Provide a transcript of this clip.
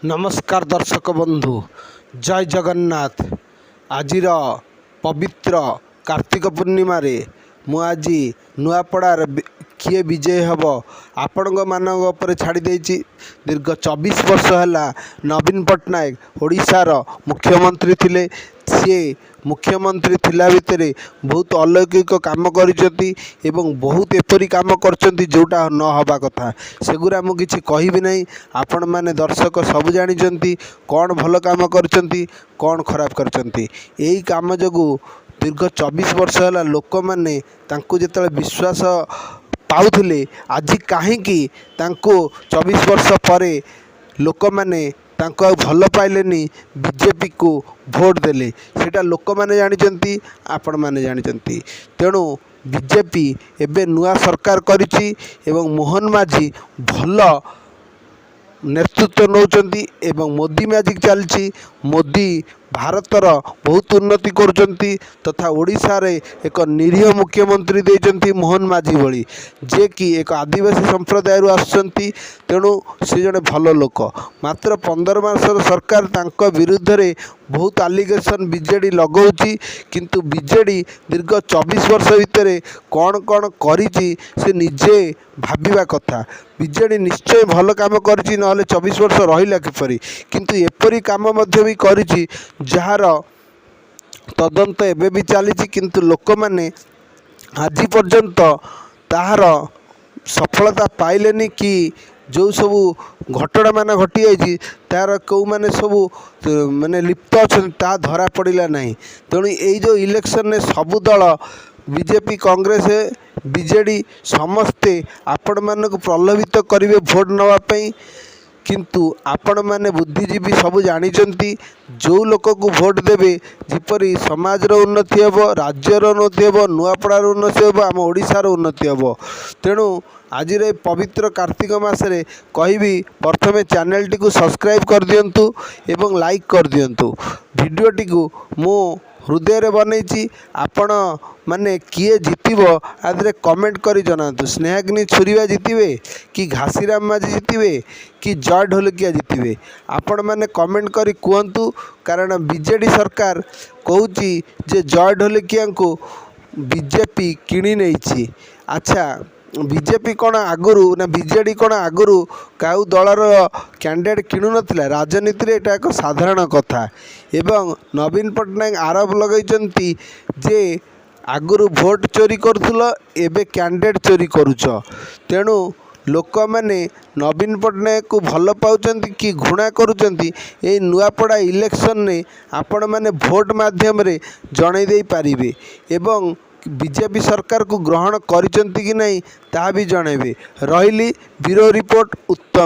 नमस्कार दर्शक बंधु जय जगन्नाथ। आजिर पवित्र कार्तिक पूर्णिमा रे मु आज नुआपड़ार किए विजय हम आपण मान छाड़ी दीर्घ 24 वर्ष है नवीन पट्टनायक ओडिशार मुख्यमंत्री थिले। सी मुख्यमंत्री थिला भितर बहुत अलौकिक काम करिसेंती एवं बहुत एपरी काम करचंती जोटा न हवा कथा सेगुरा मु किछि कहबी नहीं। आपण माने दर्शक सब जानिचंती कौन भल काम करचंती कौन खराब करचंती। एही काम जगु दीर्घ 24 वर्ष है लोक मैंने जिते विश्वास पाउथिले आज कहीं 24 वर्ष पर लोक मैंने भल पाइलेनी बीजेपी को भोट देले सेटा लोक मैंने जानिचंती आपण मैंने जानिचंती। तेणु बीजेपी एबे नुआ सरकार करिछि एवं मोहन माझी भल नेतृत्व नौचंती एवं मोदी मैजिक चलछि। मोदी भारतर बहुत उन्नति करुचंती तथा ओडिशा रे एक निरीह मुख्यमंत्री देइचंती मोहन माझी भली जे कि एक आदिवासी संप्रदाय रु आसुचंती। तेणु से जने भल लोक मात्र 15 मासर सरकार तांको विरुद्ध रे बहुत आलिगेशन बीजेडी लगाउछि किंतु बीजेडी दीर्घ 24 वर्ष भितर कौन कौन करिछि से निजे भाबिबा कथा। बीजेडी निश्चय भल काम करिछि नहले 24 वर्ष रहिला किपरि किंतु एपरी काम मध्य भी करिछि जार तदंत एबे भी चली किंतु लोक मैंने आज पर्यंत ताहार सफलता पाइलेनी कि जो सबू घटना मान घटी जाइए तार कौ मैंने सबू माने लिप्त अच्छा धरा पड़ा नहीं। तेणु यही जो इलेक्शन ने सबू दल बीजेपी कांग्रेस बीजेडी समस्ते आपण मानक प्रलोभित करेंगे भोट नापी किंतु आपण मैंने बुद्धिजीवी सब जानिचंती जो लोक को भोट देवे जिपरी समाज उन्नति हेब राज्यर उन्नति हेब नुआपड़ार उन्नति हेब आम ओडिशार उन्नति हेब। तेणु आज पवित्र कार्तिक मासरे कहबी प्रथमे चैनल टी को सब्सक्राइब कर दियंतु एवं लाइक कर दियंतु। वीडियो टी को मु हृदय रे बनैछि आपण माने किए जितिबो आदरे कमेंट करी जनातु। स्नेहाग्नि छुरीवा जितिबे कि घासीराम माझी जितिबे कि जय ढोलकिया जितिबे आपण माने कमेंट करी कहतु। कारण बीजेडी सरकार कहूची जे जय ढोलकिया को बीजेपी किणी नैछि। अच्छा बीजेपी कौन आगुरी ना बीजेडी कौन आगुरी काउ दलर कैंडिडेट किणु नथिला राजनीति रे एटा एक साधारण कथा। एवं नवीन पट्टनायक आरोप लगैचंती जे आगुरी भोट चोरी करुथुल एबे कैंडिडेट चोरी करुच। तेणु लोक मैंने नवीन पट्टनायक को भल पाउचंती कि घृणा करुचंती ए नुआपड़ा इलेक्शन ने आपण माने भोट माध्यम रे जणै देई पारिबे एवं बीजेपी सरकार को ग्रहण करिसंती कि नहीं ता भी जणेबे। रहिली ब्यूरो रिपोर्ट उत्तम।